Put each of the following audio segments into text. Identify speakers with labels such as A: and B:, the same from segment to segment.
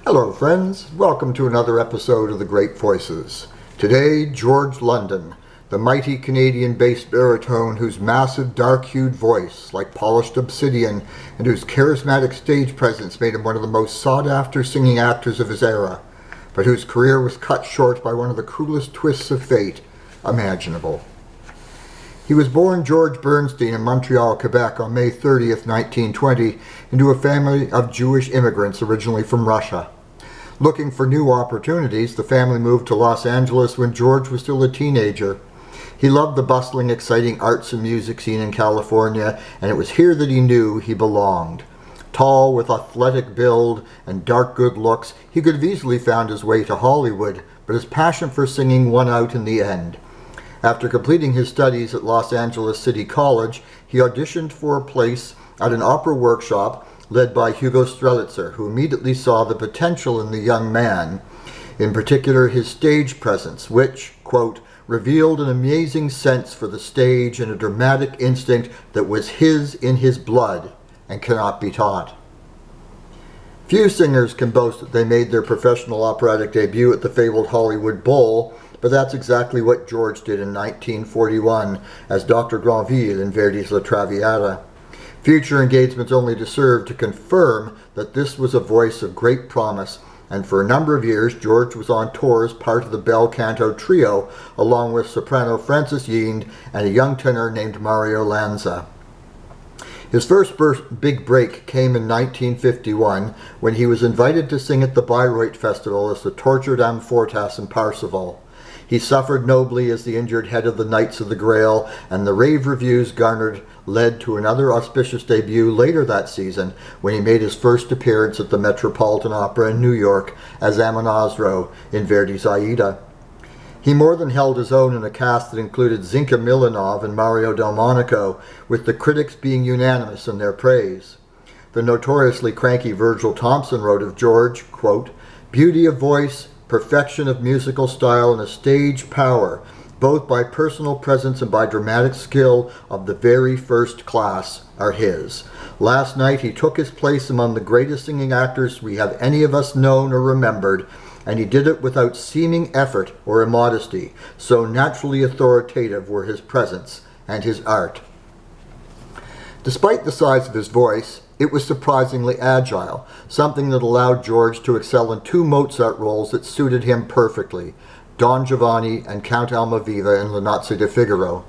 A: Hello friends, welcome to another episode of The Great Voices. Today, George London, the mighty Canadian bass-baritone whose massive dark-hued voice, like polished obsidian, and whose charismatic stage presence made him one of the most sought-after singing actors of his era, but whose career was cut short by one of the cruelest twists of fate imaginable. He was born George Bernstein in Montreal, Quebec on May 30th, 1920, into a family of Jewish immigrants originally from Russia. Looking for new opportunities, the family moved to Los Angeles when George was still a teenager. He loved the bustling, exciting arts and music scene in California, and it was here that he knew he belonged. Tall, with athletic build and dark good looks, he could have easily found his way to Hollywood, but his passion for singing won out in the end. After completing his studies at Los Angeles City College, he auditioned for a place at an opera workshop led by Hugo Strelitzer, who immediately saw the potential in the young man, in particular his stage presence, which, quote, revealed an amazing sense for the stage and a dramatic instinct that was his in his blood and cannot be taught. Few singers can boast that they made their professional operatic debut at the fabled Hollywood Bowl, but that's exactly what George did in 1941 as Dr. Granville in Verdi's La Traviata. Future engagements only to serve to confirm that this was a voice of great promise, and for a number of years George was on tour as part of the bel canto trio, along with soprano Frances Yiend and a young tenor named Mario Lanza. His first big break came in 1951 when he was invited to sing at the Bayreuth Festival as the tortured Amfortas in Parsifal. He suffered nobly as the injured head of the Knights of the Grail, and the rave reviews garnered led to another auspicious debut later that season when he made his first appearance at the Metropolitan Opera in New York as Amonasro in Verdi's Aida. He more than held his own in a cast that included Zinka, Milanov, and Mario del Monaco, with the critics being unanimous in their praise. The notoriously cranky Virgil Thompson wrote of George, quote, beauty of voice, perfection of musical style, and a stage power, both by personal presence and by dramatic skill of the very first class, are his. Last night he took his place among the greatest singing actors we have any of us known or remembered, and he did it without seeming effort or immodesty, so naturally authoritative were his presence and his art. Despite the size of his voice, it was surprisingly agile, something that allowed George to excel in two Mozart roles that suited him perfectly, Don Giovanni and Count Almaviva in Le Nozze di Figaro.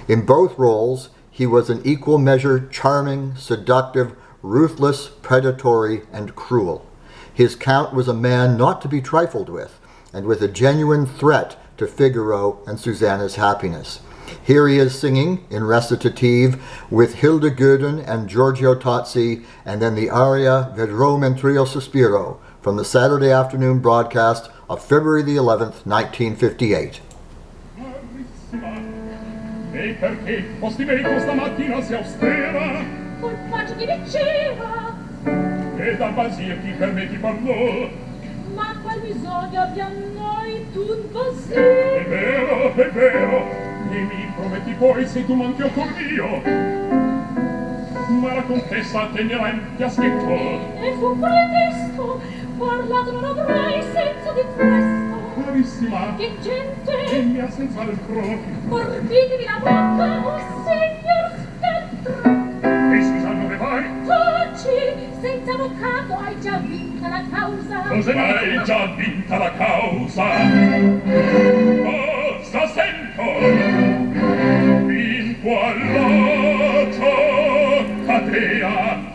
A: In both roles, he was in equal measure charming, seductive, ruthless, predatory, and cruel. His Count was a man not to be trifled with, and with a genuine threat to Figaro and Susanna's happiness. Here he is singing in recitative with Hilda Gudin and Giorgio Tozzi, and then the aria Vedrò mentre io sospiro from the Saturday afternoon broadcast of February the 11th, 1958.
B: E perché postimerico stamattina si austera?
C: Colpaccio chi diceva?
B: E dal basir chi per me ti parlò?
C: Ma qual bisogno abbiamo noi tutto sì?
B: È vero, e mi prometti poi se tu manchi con mio. Ma la confessa tenerà in fiaschetto.
C: E fu pretesto, parlato non avrai senza di questo.
B: Carissima,
C: Che gente,
B: e mi ha senza il pro.
C: morditevi la bocca, o signor spettro.
B: E Susanna dove vai?
C: Taci, senza avvocato hai già vinta la causa.
B: Cos'è mai? Hai già vinta la causa. Cosa sento? In qual loco cadea?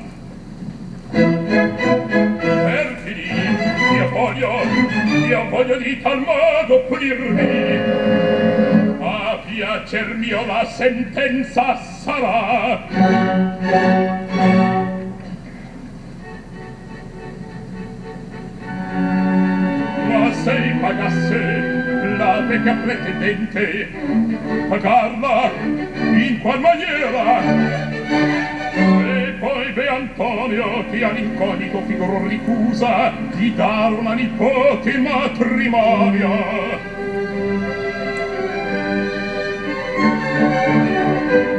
B: Per finire, io voglio di tal modo punirmi. A piacer mio la sentenza sarà. Ma se pagasse la vecchia pretendente, pagarla in qual maniera? E poi ve Antonio che all'incognito figuro ricusa di dar una nipote in matrimonio.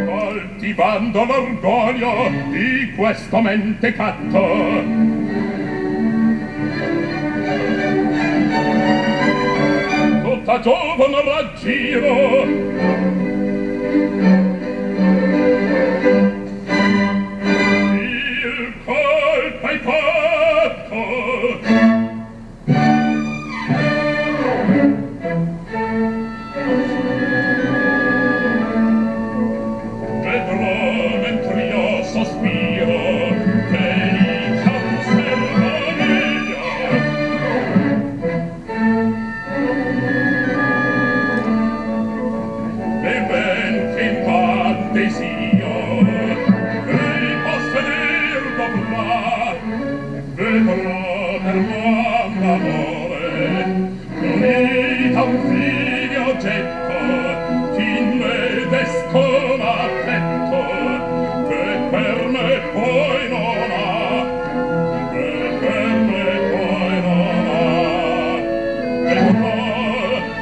B: Coltivando l'orgoglio di questo mentecatto, da giovane raggiro. Il colpo hai fatto. Vedrò mentre io sospiro, felice osservo mio. E ben che in tal desio lei possedir dovrà, vedrò per l'amore l'unità un figlio oggetto che in me descona affetto, che per me poi non ha, che per me poi non ha. Vedrò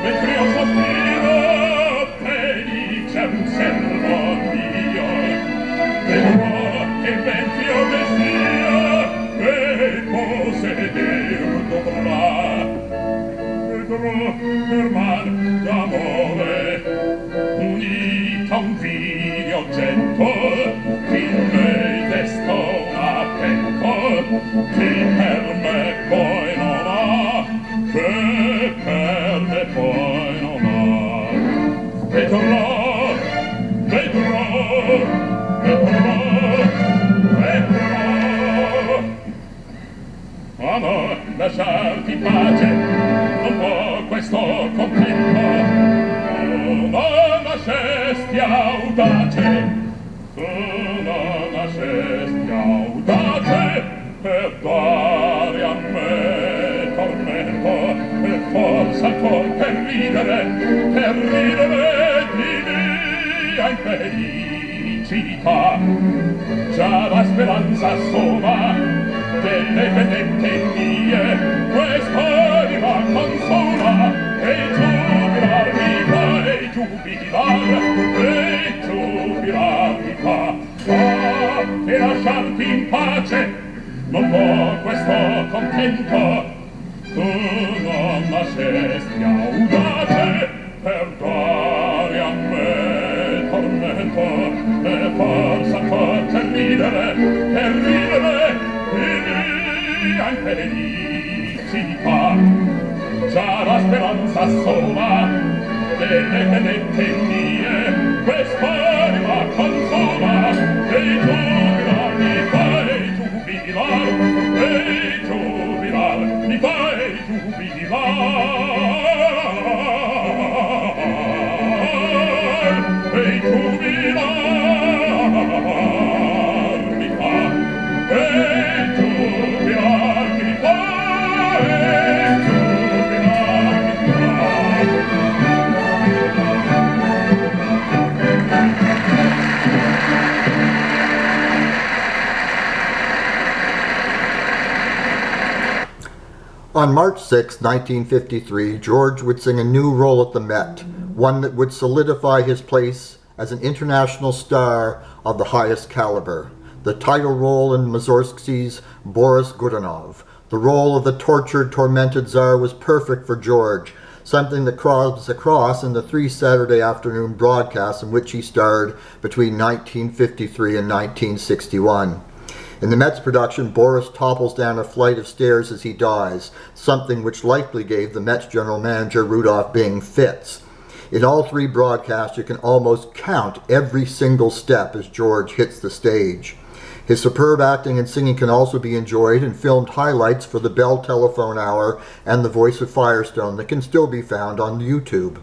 B: mentre io sospiro, felice un servo mio. Vedrò che mentre io desio lei posseder dovrà. Vedrò per man d'amore unita un vile oggetto che in me desta un affetto che per me poi non ha, che per me poi non ha. Vedrò, vedrò, vedrò, vedrò. Amor, lasciarti in pace, non può questo contento. Non nascesti audace, tu non nascesti audace per dare a me tormento e forza ancor per ridere di mia infelicità. Già la speranza soma delle vedette mie, quest'anima consola e giubilar mi fa, e giubilar mi fa. Ah, e lasciarti in pace non può questo contento. Tu non nascesti audace per dare a me tormento e forza ancor per ridere di mia infelicità. Già la speranza sola delle vedette mie, quest'anima consola e giubilar mi fa, e giubilar mi fa, e giubilar, e giubilar mi fa, e giubilar mi fa, e giubilar mi fa.
A: On March 6, 1953, George would sing a new role at the Met, one that would solidify his place as an international star of the highest caliber. The title role in Mussorgsky's Boris Godunov. The role of the tortured, tormented Tsar was perfect for George, something that comes across in the 3 Saturday afternoon broadcasts in which he starred between 1953 and 1961. In the Met's production, Boris topples down a flight of stairs as he dies, something which likely gave the Met's general manager Rudolph Bing fits. In all 3 broadcasts, you can almost count every single step as George hits the stage. His superb acting and singing can also be enjoyed in filmed highlights for the Bell Telephone Hour and The Voice of Firestone that can still be found on YouTube.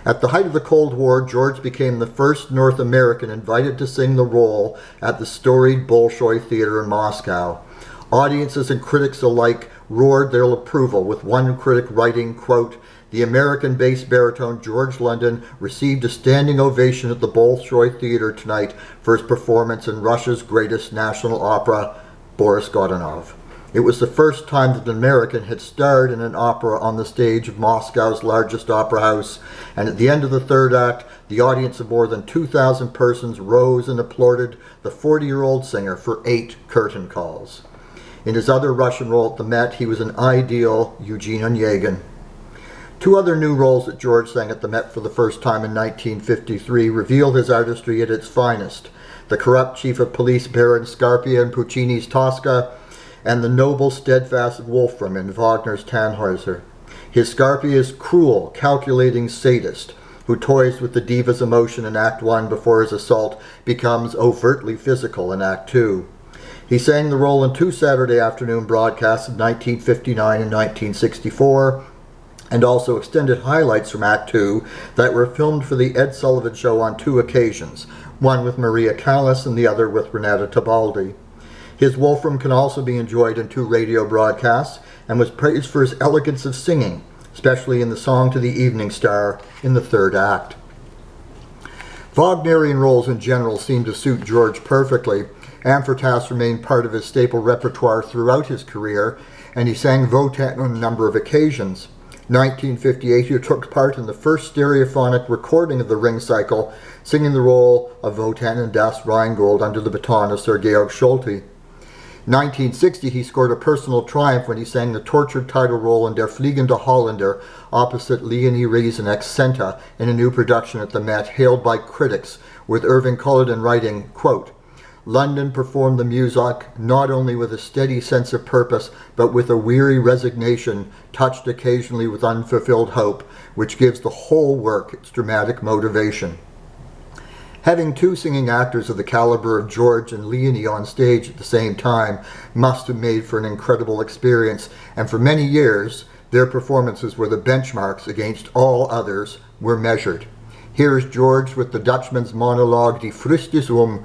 A: At the height of the Cold War, George became the first North American invited to sing the role at the storied Bolshoi Theater in Moscow. Audiences and critics alike roared their approval, with one critic writing, quote, "The American bass-baritone George London received a standing ovation at the Bolshoi Theater tonight for his performance in Russia's greatest national opera, Boris Godunov." It was the first time that an American had starred in an opera on the stage of Moscow's largest opera house, and at the end of the third act, the audience of more than 2,000 persons rose and applauded the 40-year-old singer for 8 curtain calls. In his other Russian role at the Met, he was an ideal Eugene Onegin. Two other new roles that George sang at the Met for the first time in 1953 reveal his artistry at its finest: the corrupt chief of police Baron Scarpia in Puccini's Tosca, and the noble, steadfast Wolfram in Wagner's Tannhäuser. His Scarpia is cruel, calculating sadist, who toys with the diva's emotion in Act 1 before his assault becomes overtly physical in Act 2. He sang the role in two Saturday afternoon broadcasts of 1959 and 1964, and also extended highlights from Act 2 that were filmed for the Ed Sullivan Show on two occasions, one with Maria Callas and the other with Renata Tebaldi. His Wolfram can also be enjoyed in two radio broadcasts and was praised for his elegance of singing, especially in the Song to the Evening Star in the third act. Wagnerian roles in general seem to suit George perfectly. Amfortas remained part of his staple repertoire throughout his career, and he sang Wotan on a number of occasions. 1958, he took part in the first stereophonic recording of the Ring Cycle, singing the role of Wotan in Das Rheingold under the baton of Sir Georg Scholti. 1960, he scored a personal triumph when he sang the tortured title role in Der Fliegende Holländer opposite Leonie Riesenek's Senta in a new production at the Met, hailed by critics, with Irving Culloden writing, quote, "London performed the music not only with a steady sense of purpose, but with a weary resignation, touched occasionally with unfulfilled hope, which gives the whole work its dramatic motivation." Having two singing actors of the caliber of George and Leonie on stage at the same time must have made for an incredible experience, and for many years, their performances were the benchmarks against all others were measured. Here is George with the Dutchman's monologue Die Frist is from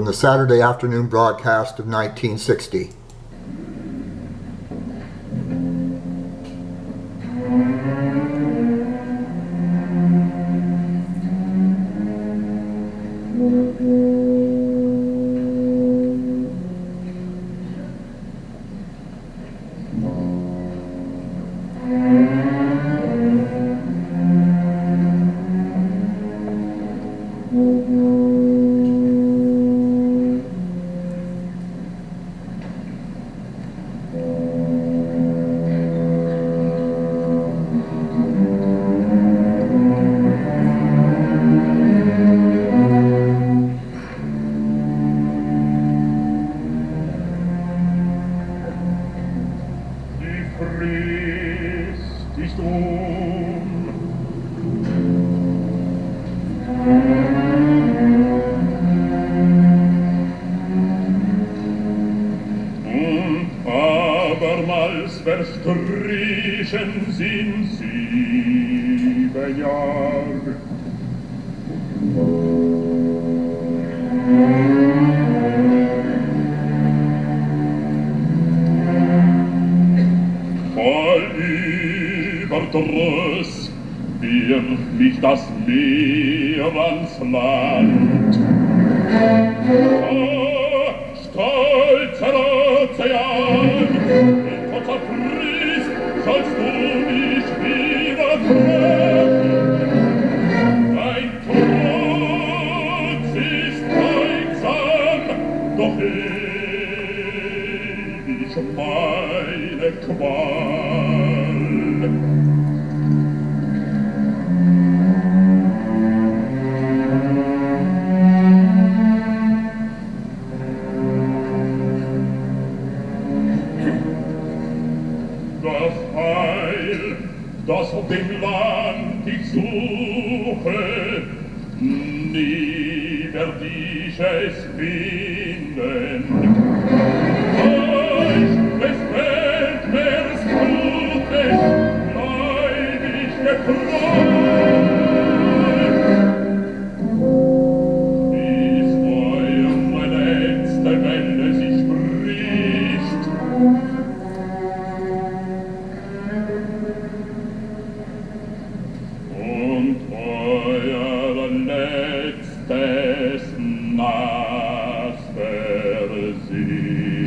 A: the Saturday afternoon broadcast of 1960.
B: Verstrichen sind 7 Jahre. Voll Überdruss wirft mich das Meer ans Land. Oh, stolzer Ozean, in kurzer Frist sollst du mich wieder treffen. Dein Trotz ist beugsam, doch ewig meine Qual. Das auf dem Land ich suche, nie werd ich es finden. Euch befällt mir's Blutes, bleib ich getreu. Bis eure letzte Welle sich bricht, und euer letztes Nass versiegt.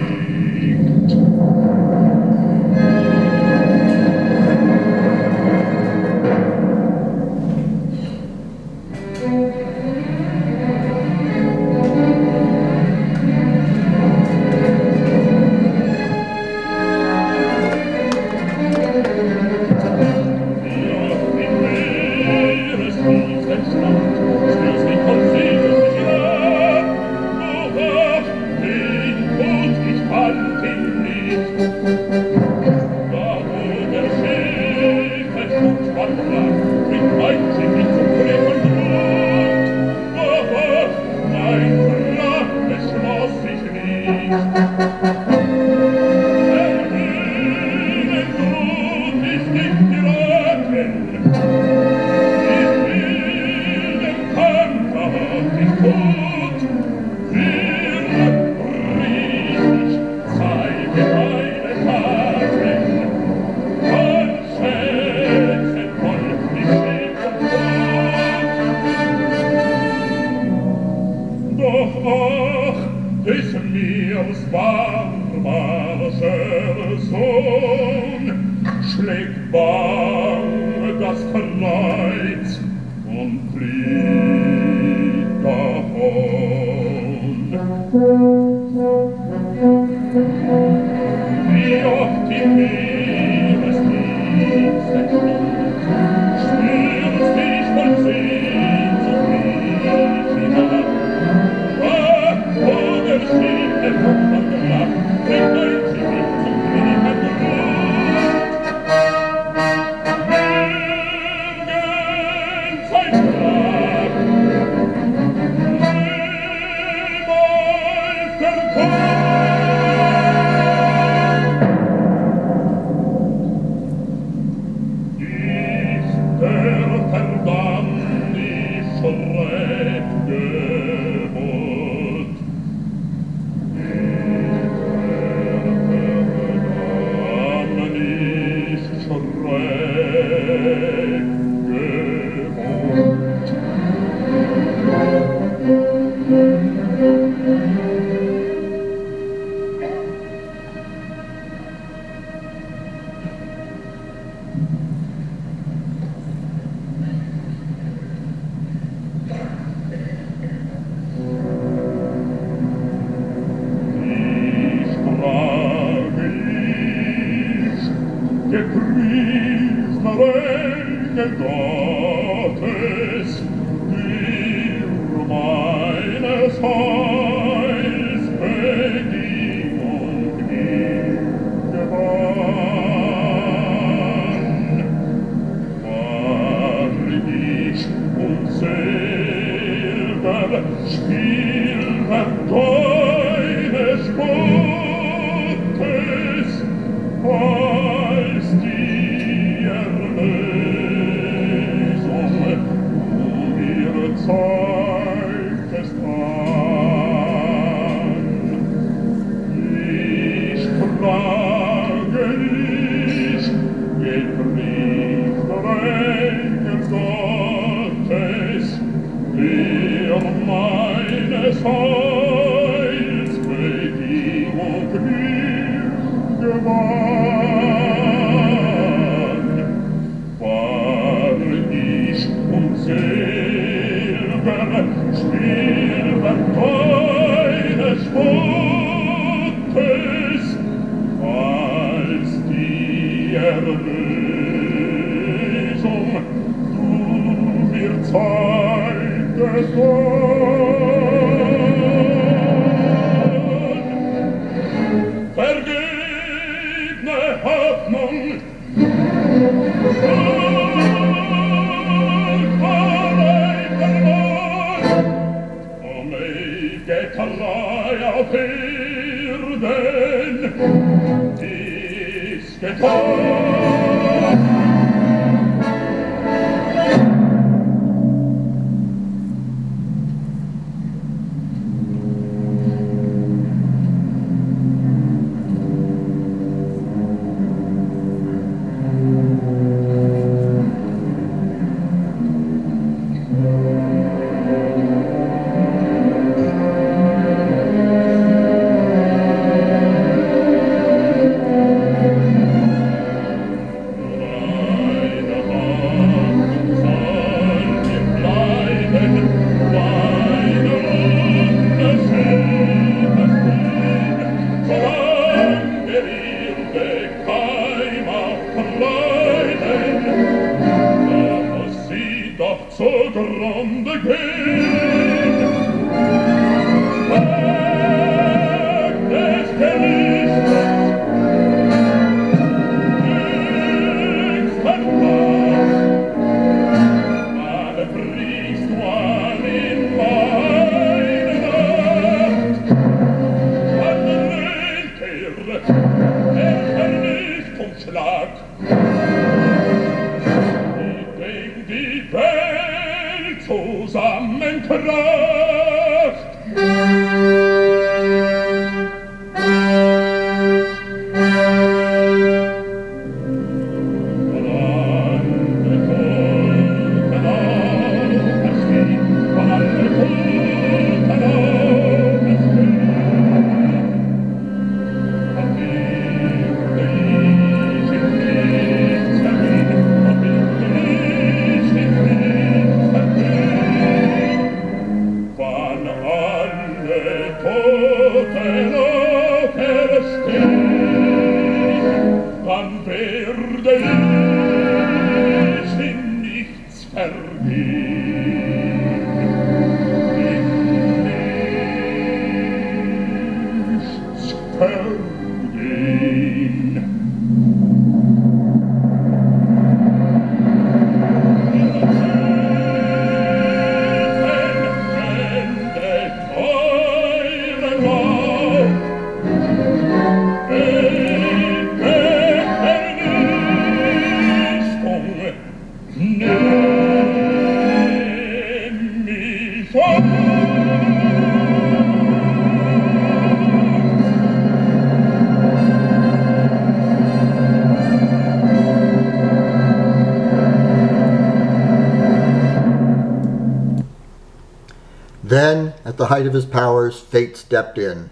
A: Then, at the height of his powers, fate stepped in.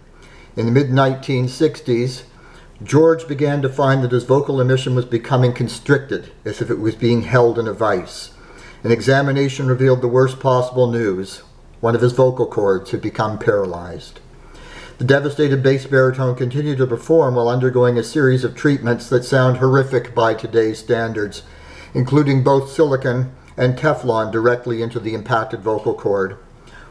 A: In the mid-1960s, George began to find that his vocal emission was becoming constricted, as if it was being held in a vice. An examination revealed the worst possible news. One of his vocal cords had become paralyzed. The devastated bass baritone continued to perform while undergoing a series of treatments that sound horrific by today's standards, including both silicone and Teflon directly into the impacted vocal cord.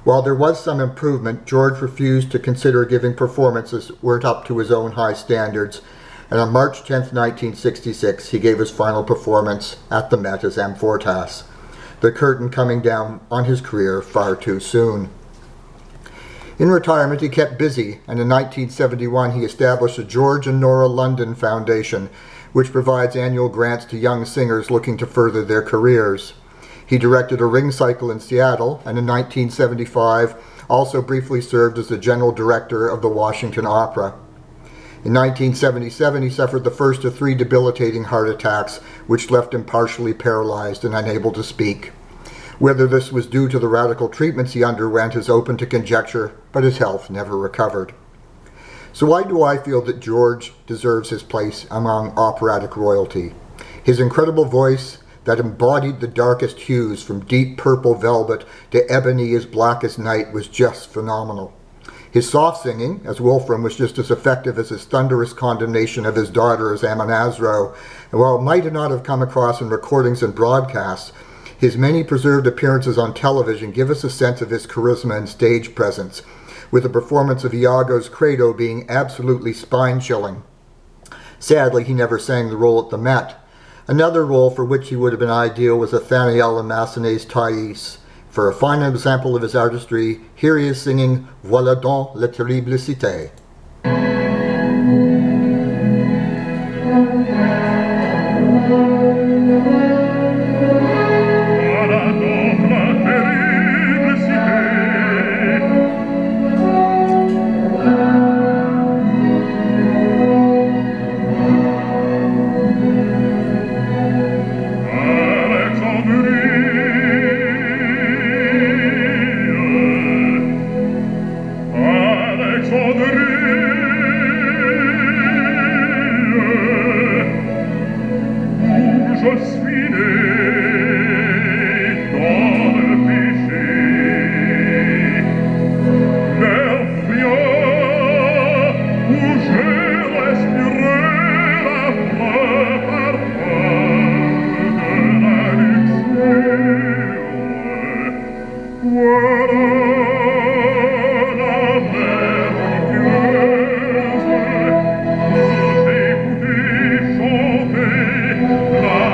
A: While there was some improvement, George refused to consider giving performances that weren't up to his own high standards, and on March 10, 1966, he gave his final performance at the Met as Amfortas, the curtain coming down on his career far too soon. In retirement, he kept busy, and in 1971 he established the George and Nora London Foundation, which provides annual grants to young singers looking to further their careers. He directed a ring cycle in Seattle, and in 1975 also briefly served as the general director of the Washington Opera. In 1977, he suffered the first of 3 debilitating heart attacks, which left him partially paralyzed and unable to speak. Whether this was due to the radical treatments he underwent is open to conjecture, but his health never recovered. So why do I feel that George deserves his place among operatic royalty? His incredible voice that embodied the darkest hues from deep purple velvet to ebony as black as night was just phenomenal. His soft singing, as Wolfram, was just as effective as his thunderous condemnation of his daughter as Amonasro, and while it might not have come across in recordings and broadcasts, his many preserved appearances on television give us a sense of his charisma and stage presence, with the performance of Iago's Credo being absolutely spine-chilling. Sadly, he never sang the role at the Met. Another role for which he would have been ideal was Nathaniel Massenet's Thais. For a fine example of his artistry, here he is singing Voilà donc la terrible cité.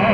B: La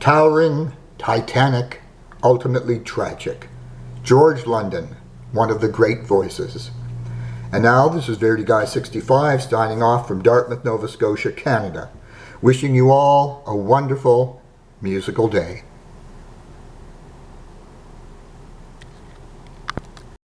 A: Towering, titanic, ultimately tragic. George London, one of the great voices. And now this is Verdi Guy 65 signing off from Dartmouth, Nova Scotia, Canada. Wishing you all a wonderful musical day.